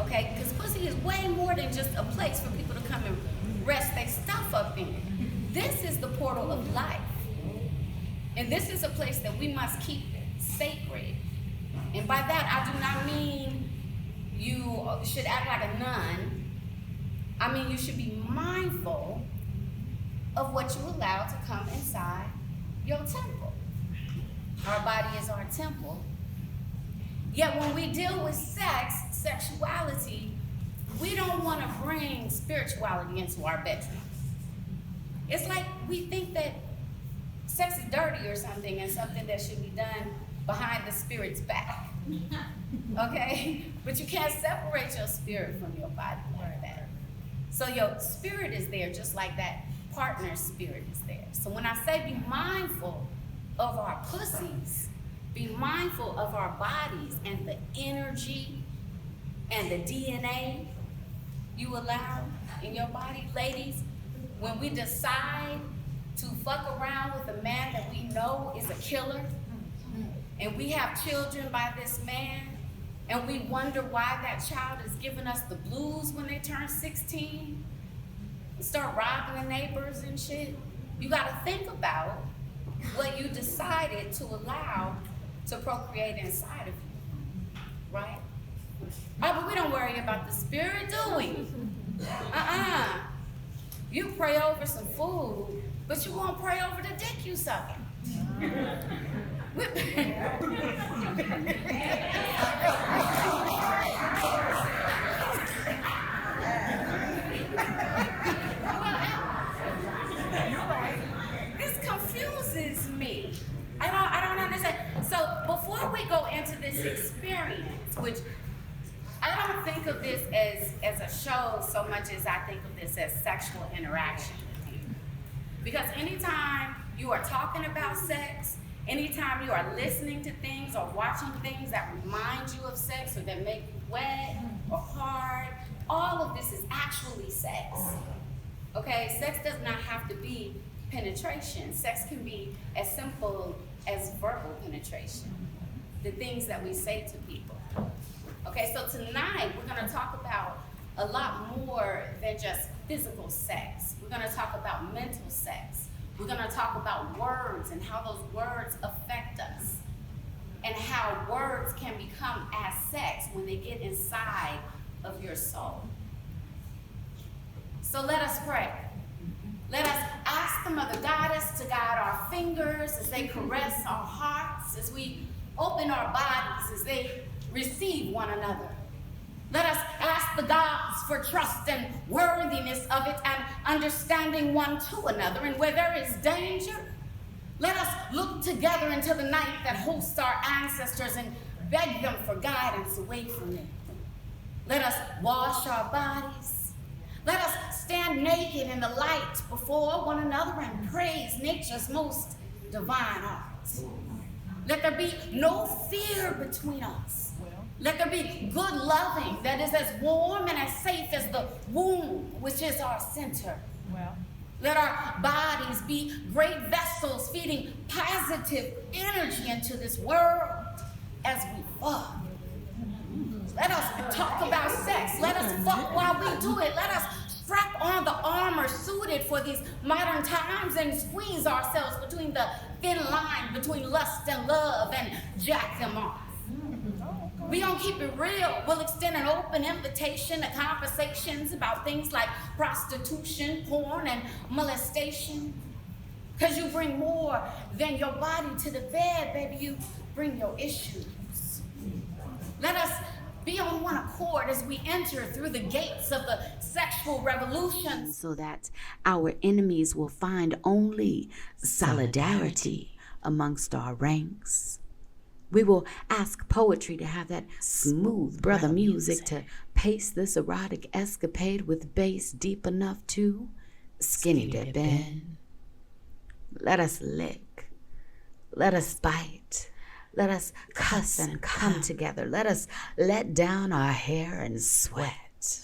okay? Because pussy is way more than just a place for people to come and rest their stuff up in. This is the portal of life. And this is a place that we must keep sacred. And by that, I do not mean you should act like a nun. I mean, you should be mindful of what you allow to come inside your temple. Our body is our temple. Yet when we deal with sex, sexuality, we don't want to bring spirituality into our bedroom. It's like we think that sex is dirty or something, and something that should be done behind the spirit's back. Okay? But you can't separate your spirit from your body like that. So your spirit is there just like that partner's spirit is there. So when I say be mindful of our pussies, be mindful of our bodies and the energy and the DNA you allow in your body. Ladies, when we decide to fuck around with a man that we know is a killer, and we have children by this man, and we wonder why that child is giving us the blues when they turn 16, and start robbing the neighbors and shit, you gotta think about what you decided to allow to procreate inside of you, right? Oh, but we don't worry about the spirit, do we? You pray over some food, but you won't pray over the dick you sucking. This confuses me. I don't understand. So before we go into this experience, which I don't think of this as a show so much as I think of this as sexual interaction with you. Because anytime you are talking about sex, anytime you are listening to things or watching things that remind you of sex or that make you wet or hard, all of this is actually sex. Okay, sex does not have to be penetration. Sex can be as simple as verbal penetration, the things that we say to people. Okay, so tonight we're going to talk about a lot more than just physical sex. We're going to talk about mental sex. We're going to talk about words and how those words affect us, and how words can become as sex when they get inside of your soul. So let us pray. Let us ask the Mother Goddess to guide our fingers as they caress our hearts, as we open our bodies, as they receive one another. Let us ask the gods for trust and worthiness of it and understanding one to another. And where there is danger, let us look together into the night that hosts our ancestors and beg them for guidance away from it. Let us wash our bodies. Let us stand naked in the light before one another and praise nature's most divine art. Let there be no fear between us. Let there be good loving that is as warm and as safe as the womb, which is our center. Let our bodies be great vessels feeding positive energy into this world as we fuck. Let us talk about sex. Let us fuck while we do it. Let us strap on the armor suited for these modern times and squeeze ourselves between the thin line between lust and love and jack them off. We don't keep it real. We'll extend an open invitation to conversations about things like prostitution, porn, and molestation. Because you bring more than your body to the bed, baby. You bring your issues. Let us be on one accord as we enter through the gates of the sexual revolution, so that our enemies will find only solidarity amongst our ranks. We will ask poetry to have that smooth brother music to pace this erotic escapade with bass deep enough to skinny dip in. Let us lick. Let us bite. Let us cuss and come together. Let us let down our hair and sweat.